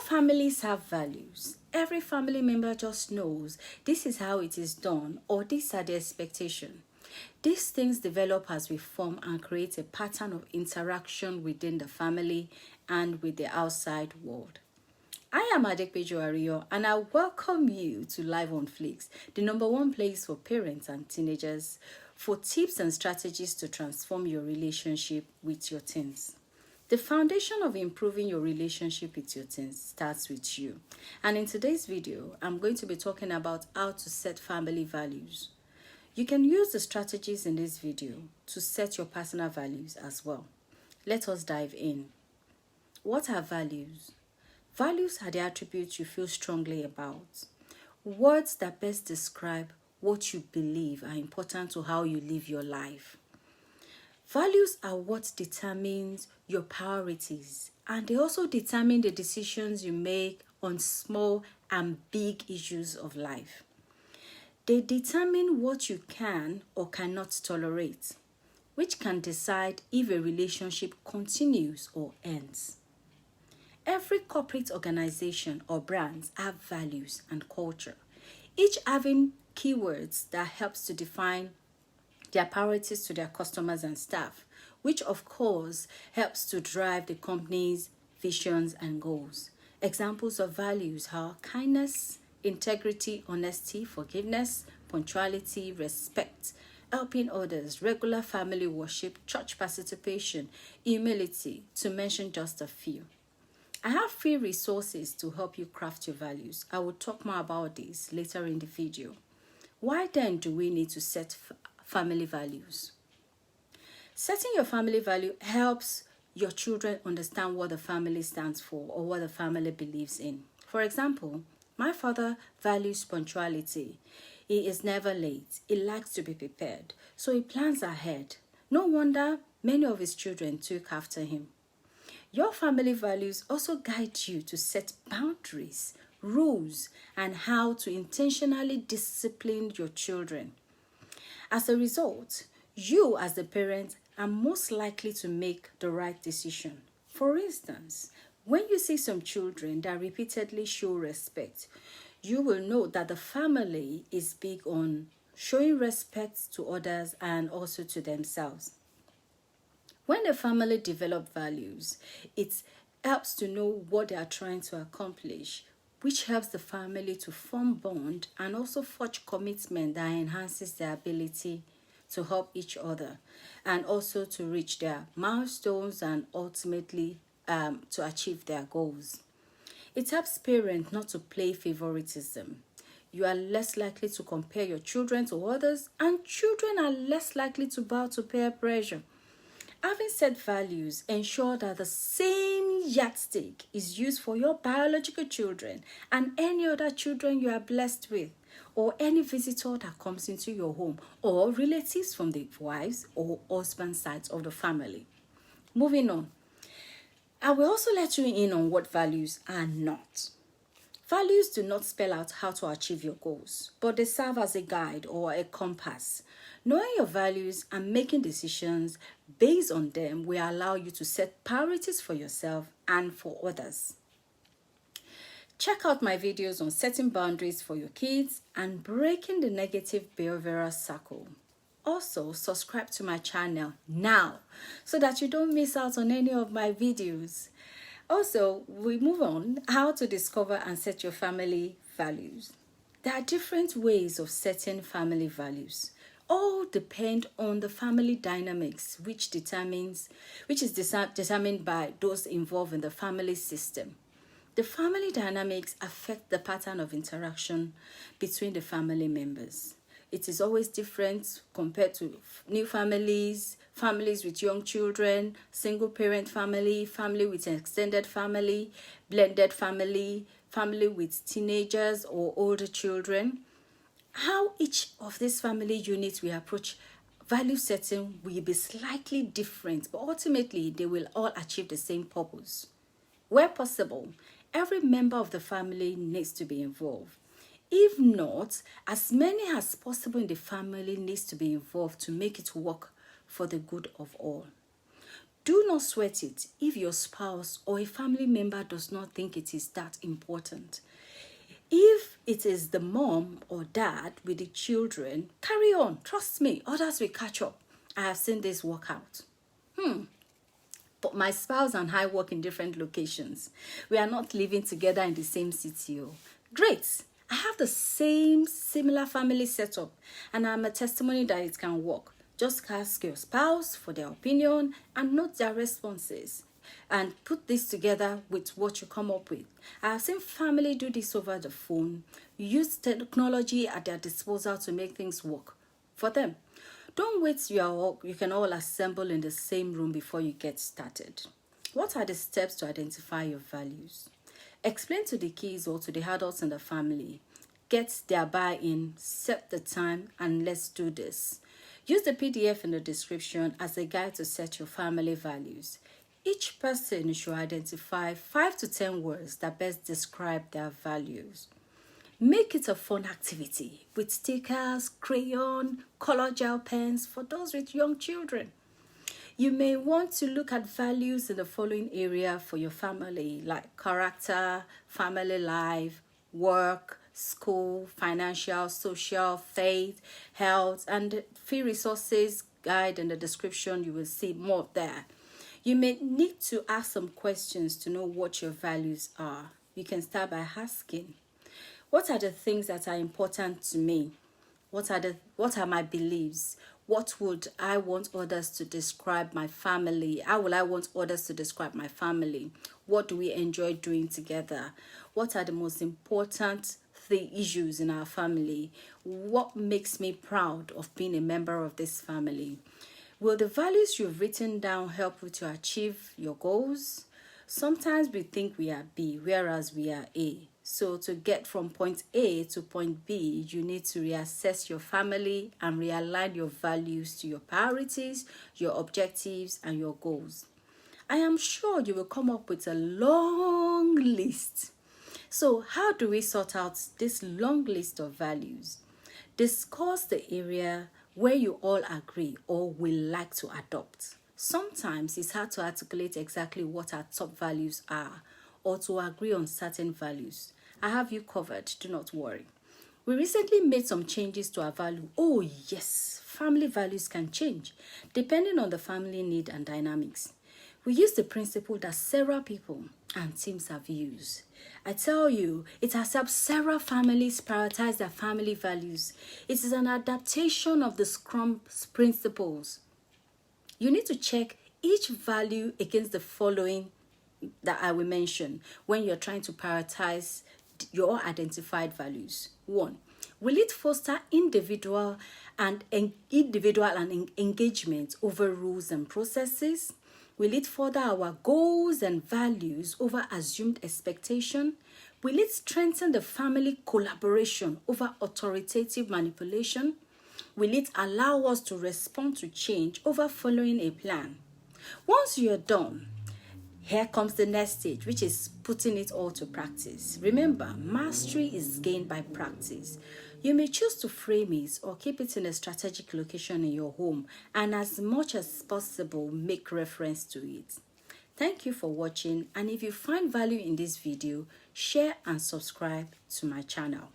families have values. Every family member just knows this is how it is done or these are the expectations. These things develop as we form and create a pattern of interaction within the family and with the outside world. I am Adekpeju Ariyo and I welcome you to Live on Flix, the #1 place for parents and teenagers for tips and strategies to transform your relationship with your teens. The foundation of improving your relationship with your teens starts with you. And in today's video, I'm going to be talking about how to set family values. You can use the strategies in this video to set your personal values as well. Let us dive in. What are values? Values are the attributes you feel strongly about. Words that best describe what you believe are important to how you live your life. Values are what determines your priorities, and they also determine the decisions you make on small and big issues of life. They determine what you can or cannot tolerate, which can decide if a relationship continues or ends. Every corporate organization or brands have values and culture, each having keywords that helps to define their priorities to their customers and staff, which of course helps to drive the company's visions and goals. Examples of values are kindness, integrity, honesty, forgiveness, punctuality, respect, helping others, regular family worship, church participation, humility, to mention just a few. I have free resources to help you craft your values. I will talk more about this later in the video. Why then do we need to set family values? Setting your family value helps your children understand what the family stands for or what the family believes in. For example, my father values punctuality. He is never late. He likes to be prepared, so he plans ahead. No wonder many of his children took after him. Your family values also guide you to set boundaries, rules, and how to intentionally discipline your children. As a result, you as the parent are most likely to make the right decision. For instance, when you see some children that repeatedly show respect, you will know that the family is big on showing respect to others and also to themselves. When a family develops values, it helps to know what they are trying to accomplish, which helps the family to form bond and also forge commitment that enhances their ability to help each other and also to reach their milestones and ultimately to achieve their goals. It helps parents not to play favoritism. You are less likely to compare your children to others, and children are less likely to bow to peer pressure. Having set values, ensure that the same yardstick is used for your biological children and any other children you are blessed with, or any visitor that comes into your home, or relatives from the wives or husband sides of the family. Moving on, I will also let you in on what values are not. Values do not spell out how to achieve your goals, but they serve as a guide or a compass. Knowing your values and making decisions based on them will allow you to set priorities for yourself and for others. Check out my videos on setting boundaries for your kids and breaking the negative behavioral cycle. Also, subscribe to my channel now so that you don't miss out on any of my videos. Also, we move on how to discover and set your family values. There are different ways of setting family values. All depend on the family dynamics, which is determined by those involved in the family system. The family dynamics affect the pattern of interaction between the family members. It is always different compared to new families, families with young children, single parent family, family with an extended family, blended family, family with teenagers or older children. How each of these family units will approach value setting will be slightly different, but ultimately they will all achieve the same purpose. Where possible, every member of the family needs to be involved. If not, as many as possible in the family needs to be involved to make it work for the good of all. Do not sweat it if your spouse or a family member does not think it is that important. If it is the mom or dad with the children, carry on. Trust me, others will catch up. I have seen this work out. But my spouse and I work in different locations. We are not living together in the same city. Great. I have the similar family setup, and I'm a testimony that it can work. Just ask your spouse for their opinion and note their responses, and put this together with what you come up with. I have seen family do this over the phone, use technology at their disposal to make things work for them. Don't wait till you can all assemble in the same room before you get started. What are the steps to identify your values? Explain to the kids or to the adults in the family. Get their buy-in, set the time, and let's do this. Use the PDF in the description as a guide to set your family values. Each person should identify 5 to 10 words that best describe their values. Make it a fun activity with stickers, crayon, color gel pens for those with young children. You may want to look at values in the following area for your family, like character, family life, work, school, financial, social, faith, health, and free resources guide in the description. You will see more there. You may need to ask some questions to know what your values are. You can start by asking, what are the things that are important to me? What are my beliefs? What would I want others to describe my family? How will I want others to describe my family? What do we enjoy doing together? What are the most important issues in our family? What makes me proud of being a member of this family? Will the values you've written down help you to achieve your goals? Sometimes we think we are B, whereas we are A. So to get from point A to point B, you need to reassess your family and realign your values to your priorities, your objectives, and your goals. I am sure you will come up with a long list. So how do we sort out this long list of values? Discuss the area where you all agree or will like to adopt. Sometimes it's hard to articulate exactly what our top values are or to agree on certain values. I have you covered, do not worry. We recently made some changes to our value. Oh yes, family values can change depending on the family need and dynamics. We use the principle that several people and teams have used. I tell you, it has helped several families prioritize their family values. It is an adaptation of the Scrum principles. You need to check each value against the following that I will mention when you're trying to prioritize your identified values. 1. Will it foster individual engagement over rules and processes? Will it further our goals and values over assumed expectation? Will it strengthen the family collaboration over authoritative manipulation? Will it allow us to respond to change over following a plan? Once you're done, here comes the next stage, which is putting it all to practice. Remember, mastery is gained by practice. You may choose to frame it or keep it in a strategic location in your home, and as much as possible, make reference to it. Thank you for watching, and if you find value in this video, share and subscribe to my channel.